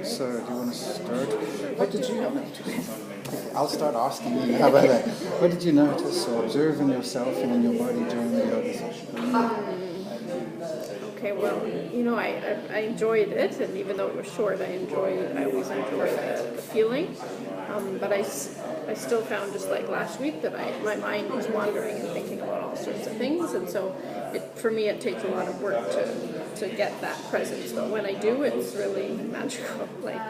So do you want to start? What did you notice? I'll start asking you. How about that? What did you notice or observe in yourself and in your body during the yoga session? Okay, well, I enjoyed it, and even though it was short, I always enjoy the feeling. But I still found, just like last week, that my mind was wandering and thinking about all sorts of things, and so for me it takes a lot of work to get that presence. But when I do, it's really magical. Like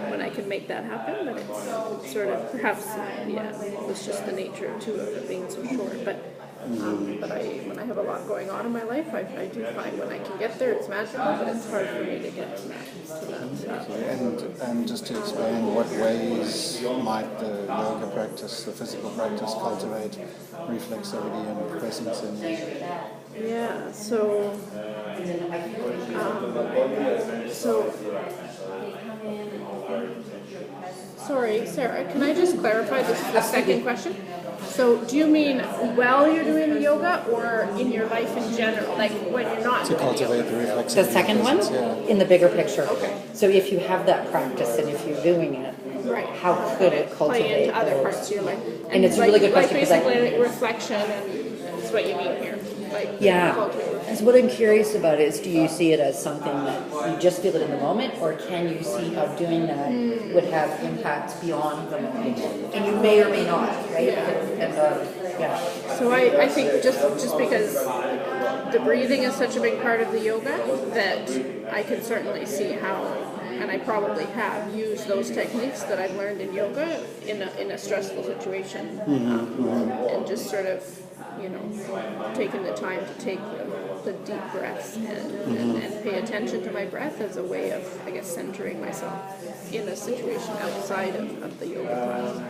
when I can make that happen, but it's sort of perhaps it was just the nature too of it being so short. But when I have a lot going on in my life, I do find when I can get there, it's magical, but it's hard for me to get to that. And just to explain, what ways might the yoga practice, the physical practice, cultivate reflexivity and presence in you? Yeah, so sorry, Sarah, can I just clarify the second question? So do you mean while you're doing the yoga or in your life in general, like when you're not to cultivate the reflexivity? The second one? Yeah. In the bigger picture. Okay. So if you have that practice and if you're doing it, right, how could it cultivate play into other those? parts of your life? And it's a really good question, Like because basically reflection, and is what you mean here. Yeah. Cultivate. So what I'm curious about is, do you see it as something that you just feel it in the moment, or can you see how doing that would have impacts beyond the moment? And you may or may not, right? Yeah. It depends on, So I think just because the breathing is such a big part of the yoga, that I can certainly see how, and I probably have used those techniques that I've learned in yoga in a stressful situation, and just sort of, taking the time to take the deep breaths and pay attention to my breath as a way of, I guess, centering myself in a situation outside of the yoga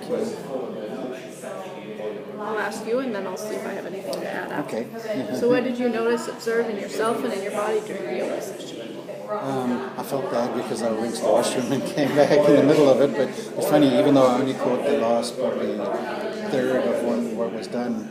class. I'll ask you, and then I'll see if I have anything to add after. Okay. So what did you notice, observe in yourself and in your body during the yoga session? I felt bad because I went to the washroom and came back in the middle of it, but it's funny, even though I only caught the last probably third of what was done,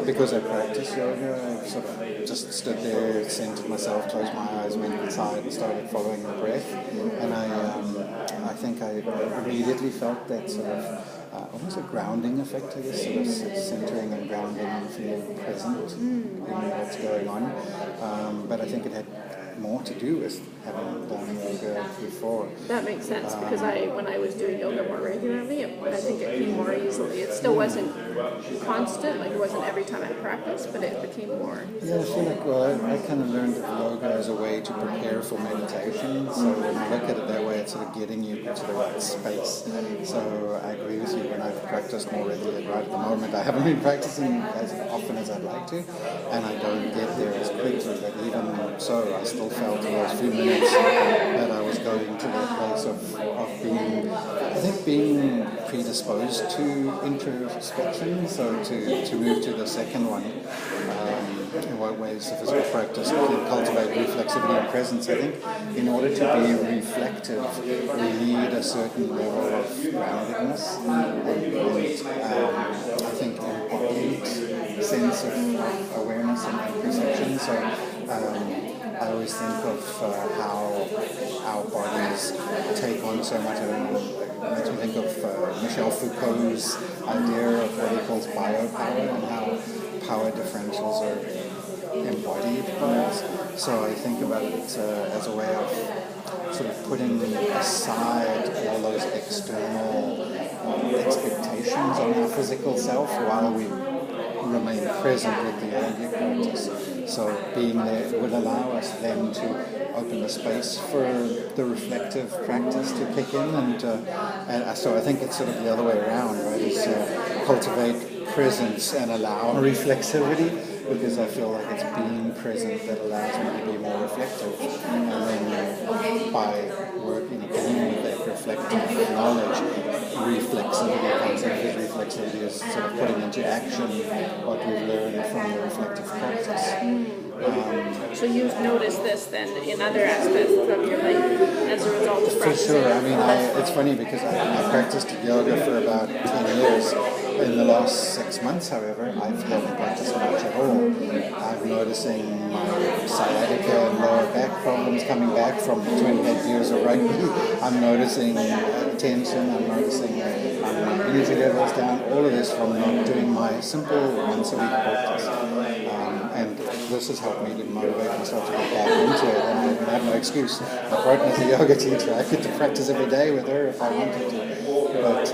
because I practiced yoga, I sort of just stood there, centered myself, closed my eyes, went inside and started following the breath, and I think I immediately felt that sort of almost a grounding effect, I guess, sort of centering and grounding and feeling present in what's going on. But I think it had more to do with having done yoga before. That makes sense, because when I was doing yoga more regularly, I think it came more easily. It still wasn't constant, like it wasn't every time I practiced, but it became more. Yeah, I feel like, I kind of learned of yoga as a way to prepare for meditation, so when I look at it that way, it's sort of getting you into the right space. So I agree with you, when I've practiced more regularly, right at the moment I haven't been practicing as often as I'd like to, and I don't get there as quickly, but even so, I still felt in those few minutes that I was going to that place of being predisposed to introspection, so to move to the second one, in what ways the physical practice can cultivate reflexivity and presence. I think in order to be reflective, we need a certain level of groundedness and I think embodied sense of awareness and perception. So I always think of how our bodies take on so much of it. Makes me think of Michel Foucault's idea of what he calls biopower and how power differentials are embodied by us. So I think about it as a way of sort of putting aside all those external expectations on our physical self while we remain present with the yogic practice. So being there would allow us then to open the space for the reflective practice to kick in, and so I think it's sort of the other way around, right? Is cultivate presence and allow reflexivity, because I feel like it's being present that allows me to be more reflective, and then by working with that reflective knowledge, reflexivity comes in, because reflexivity is sort of putting into action what we've learned from the reflective practice. So you've noticed this then in other aspects of your life as a result of For practicing? sure. I mean, it's funny because I practiced yoga for about 10 years, In the last 6 months, however, I've hardly practiced much at all. I'm noticing my sciatica and lower back problems coming back from 28 years of rugby. I'm noticing tension, I'm noticing my energy levels down, all of this from not doing my simple once a week practice. And this has helped me to motivate myself to get back into it, and I have no excuse. My partner's a yoga teacher. I could practice every day with her if I wanted to. But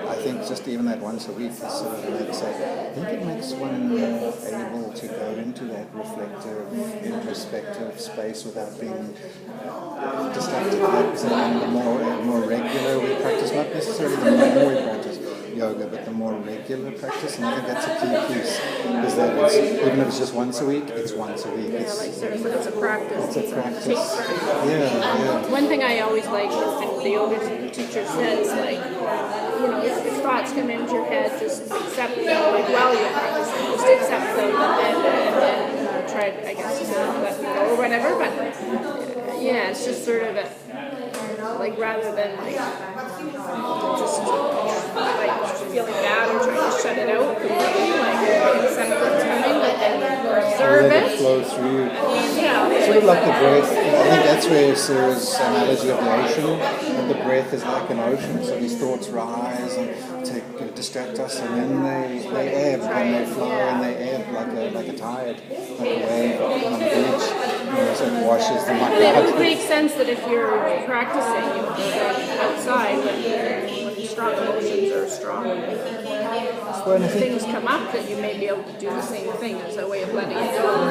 I think just even that once a week is sort of makes I think it makes one able to go into that reflective, introspective space without being distracted. And the more regular we practice, not necessarily the more we practice yoga, but the more regular practice, and I think that's a key piece, is that it's, even if it's just once a week, it's once a week. It's a practice. It's a practice. Yeah. One thing I always like is when the yoga teacher says, like, if thoughts come into your head, just accept them, like, while you're practicing, just accept them, and then try, I guess, to let them go or whatever, but yeah, it's just sort of like, rather than just feeling bad or trying to shut it out completely, like accept what's coming, but then observe let it. Flow through. Yeah. Sort of like the breath. I think that's where Sarah's analogy of the ocean, that the breath is like an ocean, so these thoughts rise and distract us, and then they ebb and they flow and they ebb like a tide, like a wave on the beach. So it washes them like that. It would make sense that if you're practicing outside, when strong emotions or strong things come up, that you may be able to do the same thing as a way of letting it go.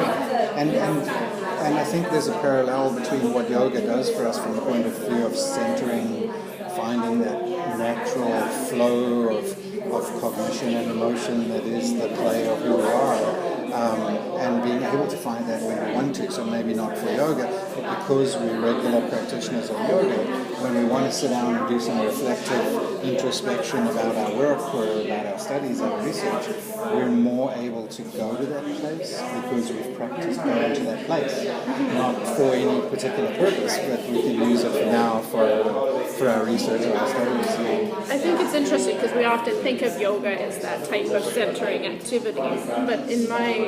And I think there's a parallel between what yoga does for us from the point of view of centering, finding that natural flow of cognition and emotion that is the play of who we are. And being able to find that when we want to, so maybe not for yoga, but because we're regular practitioners of yoga, when we want to sit down and do some reflective introspection about our work or about our studies, our research, we're more able to go to that place because we've practiced going to that place. Not for any particular purpose, but we can use it now for our research or our studies. I think it's interesting because we often think of yoga as that type of centering activity, but in my,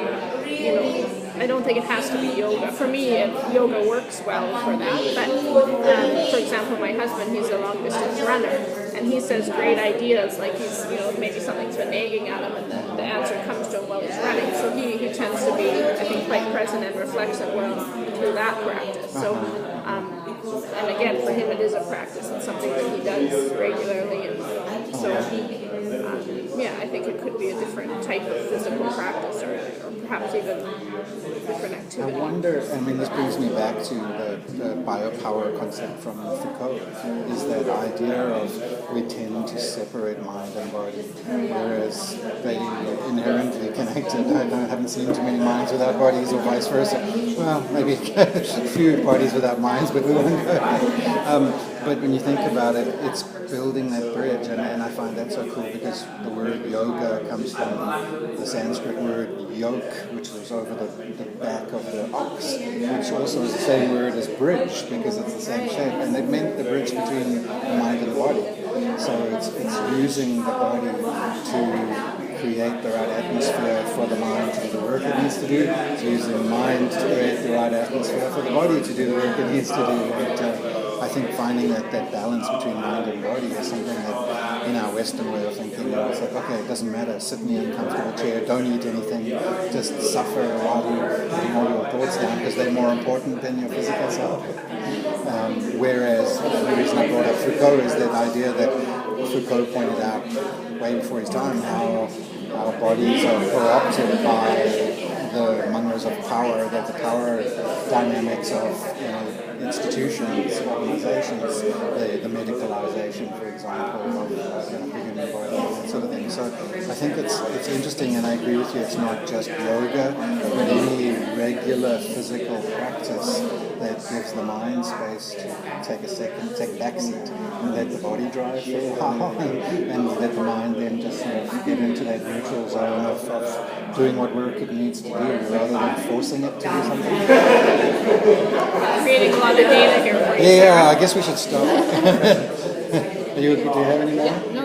I don't think it has to be yoga. For me, yoga works well for that, but for example, my husband, he's a long distance runner, and he says great ideas, like he's, maybe something's been nagging at him and the answer comes to him while he's running, so he tends to be, I think, quite present and reflexive through that practice. So, and again, for him it is a practice and something that he does regularly, and so I think it could be a different type of physical practice, or perhaps even different activity. I wonder, this brings me back to the biopower concept from Foucault, is that idea of we tend to separate mind and body, whereas they inherently connected. I haven't seen too many minds without bodies, or vice versa. Well, maybe a few bodies without minds, but we won't go. But when you think about it, it's building that bridge, and I find that so cool because the word yoga comes from the Sanskrit word yoke, which was over the back of the ox, which also is the same word as bridge because it's the same shape, and it meant the bridge between the mind and the body. So it's using the body to create the right atmosphere for the mind to do the work it needs to do. It's using the mind to create the right atmosphere for the body to do the work it needs to do. And, I think finding that balance between mind and body is something that in our Western way of thinking, it's like, okay, it doesn't matter, sit in the uncomfortable chair, don't eat anything, just suffer while you're getting all your thoughts down because they're more important than your physical self. Whereas the reason I brought up Foucault is that idea that Foucault pointed out way before his time how our bodies are corrupted by the mongers of power, that the power dynamics of institutions, organizations, the medicalization, for example, of the human body, that sort of thing. So I think it's interesting, and I agree with you, it's not just yoga, but any regular physical practice that gives the mind space to take a back seat and let the body drive for a while, and let the mind then just sort of get into that neutral zone of doing what work it needs to do rather than forcing it to do something. Creating a lot of data here for you. Yeah, I guess we should stop. Do you have any more? Yeah.